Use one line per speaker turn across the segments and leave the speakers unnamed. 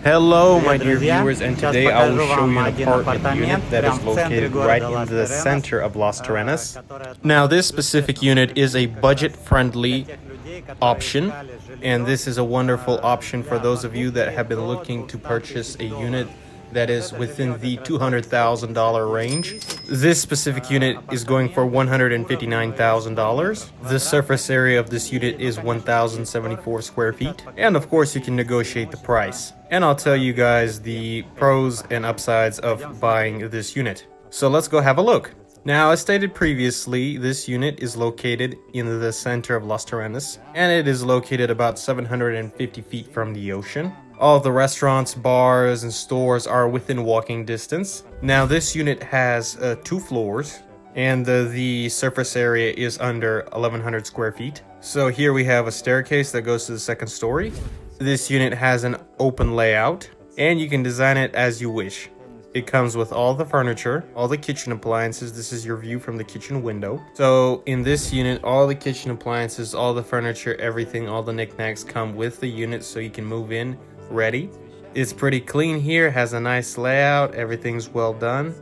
Hello, my
Привет,
dear
друзья!
viewers, and
Сейчас
today I will
покажу
show
вам
you an
один
apartment
апартамент
unit that
прямо
is
в центре
located right
города
in
Las
the
Terrenas,
center of Las Terrenas.
которая
Now, this specific unit is a
для
budget-friendly
тех людей, которые
option,
искали
and
жилье
this is a wonderful option for
для
those of you that have
покупки
been
до
looking to
200
purchase a
тысяч
unit
долларов.
that
Вот
is
это
within
жилье
the
как раз стоит
$200,000 range.
159
This specific unit is going for $159,000. The surface area of this unit is 1,074 square feet, and of course you can negotiate the price. And I'll tell you guys the pros and upsides of buying this unit. So let's go have a look. Now, as stated previously, this unit is located in the center of Las Terrenas, and it is located about 750 feet from the ocean. All of the restaurants, bars, and stores are within walking distance. Now, this unit has 2 floors, and the surface area is under 1,100 square feet. So here we have a staircase that goes to the second story. This unit has an open layout, and you can design it as you wish. It comes with all the furniture, all the kitchen appliances. This is your view from the kitchen window. So in this unit, all the kitchen appliances, all the furniture, everything, all the knickknacks come with the unit so you can move in ready. It's pretty clean here, has a nice layout, everything's well done,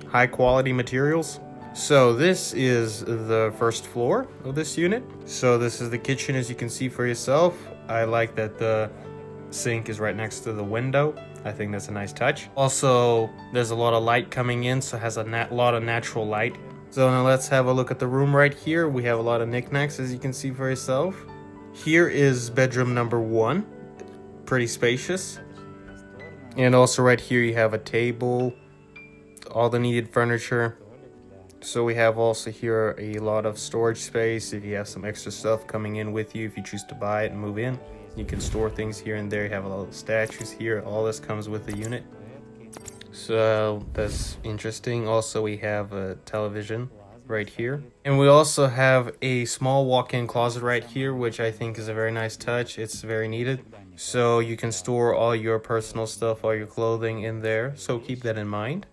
high quality materials. So this is the first floor of this unit. So this is the kitchen, as you can see for yourself. I like that the sink is right next to the window. I think that's a nice touch. Also, there's a lot of light coming in, so it has a lot of natural light. So now let's have a look at the room right here. We have a lot of knickknacks, as you can see for yourself. Here is bedroom number 1. Pretty spacious. And also right here you have a table, all the needed furniture. So we have also here a lot of storage space if you have some extra stuff coming in with you, if you choose to buy it and move in. You can store things here and there. You have a lot of statues here. All this comes with the unit. So that's interesting. Also, we have a television right here. And we also have a small walk-in closet right here, which I think is a very nice touch. It's very needed. So you can store all your personal stuff, all your clothing in there. So keep that in mind.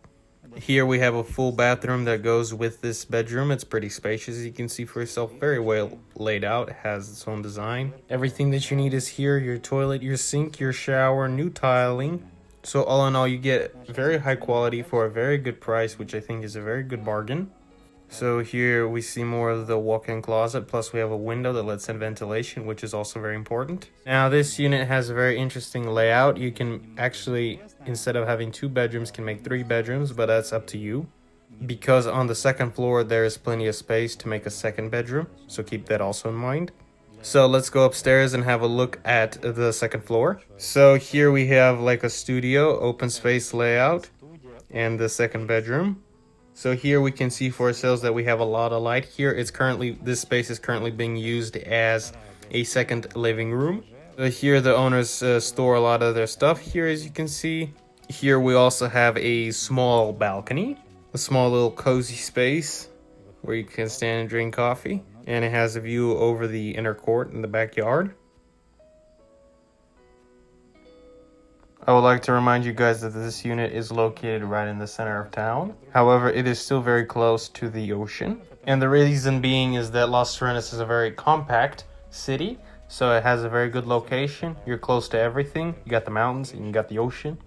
Here we have a full bathroom that goes with this bedroom. It's pretty spacious, as you can see for yourself. Very well laid out. It has its own design. Everything that you need is here. Your toilet, your sink, your shower, new tiling. So all in all, you get very high quality for a very good price, which I think is a very good bargain. So here we see more of the walk-in closet, plus we have a window that lets in ventilation, which is also very important. Now this unit has a very interesting layout. You can actually, instead of having 2 bedrooms, can make 3 bedrooms, but that's up to you. Because on the second floor there is plenty of space to make a second bedroom, so keep that also in mind. So let's go upstairs and have a look at the second floor. So here we have like a studio, open space layout, and the second bedroom. So here we can see for ourselves that we have a lot of light here. This space is currently being used as a second living room. So here the owners store a lot of their stuff here, as you can see. Here we also have a small balcony, a small little cozy space where you can stand and drink coffee. And it has a view over the inner court in the backyard. I would like to remind you guys that this unit is located right in the center of town. However, it is still very close to the ocean. And the reason being is that Las Terrenas is a very compact city. So it has a very good location. You're close to everything. You got the mountains and you got the ocean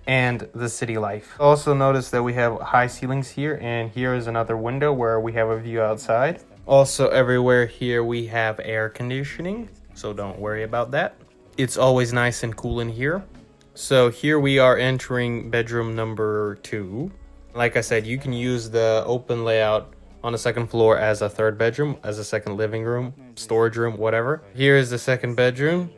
and the city life. Also notice that we have high ceilings here, and here is another window where we have a view outside. Also everywhere here we have air conditioning, so don't worry about that. It's always nice and cool in here. So here we are entering bedroom number 2. Like I said, you can use the open layout on the second floor as a third bedroom, as a second living room, storage room, whatever. Here is the second bedroom.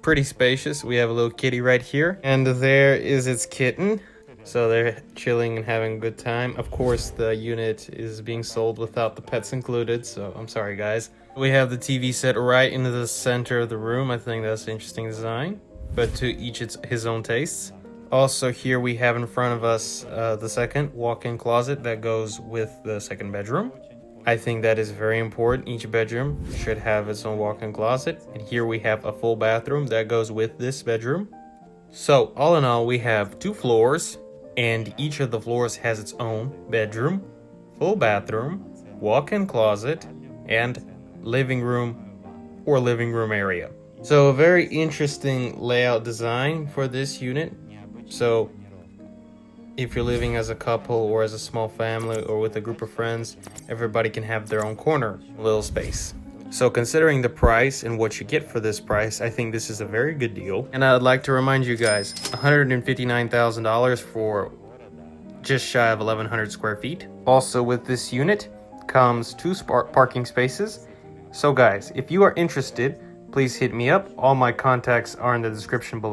Pretty spacious. We have a little kitty right here, and there is its kitten. So they're chilling and having a good time. Of course, the unit is being sold without the pets included, so I'm sorry guys. We have the TV set right into the center of the room. I think that's an interesting design, but to each his own tastes. Also here we have in front of us the second walk-in closet that goes with the second bedroom. I think that is very important. Each bedroom should have its own walk-in closet. And here we have a full bathroom that goes with this bedroom. So all in all, we have 2 floors, and each of the floors has its own bedroom, full bathroom, walk-in closet, and living room or living room area. So a very interesting layout design for this unit. So if you're living as a couple or as a small family or with a group of friends, everybody can have their own corner, little space. So considering the price and what you get for this price, I think this is a very good deal. And I'd like to remind you guys, $159,000 for just shy of 1,100 square feet. Also with this unit comes 2 parking spaces. So guys, if you are interested, please hit me up. All my contacts are in the description below.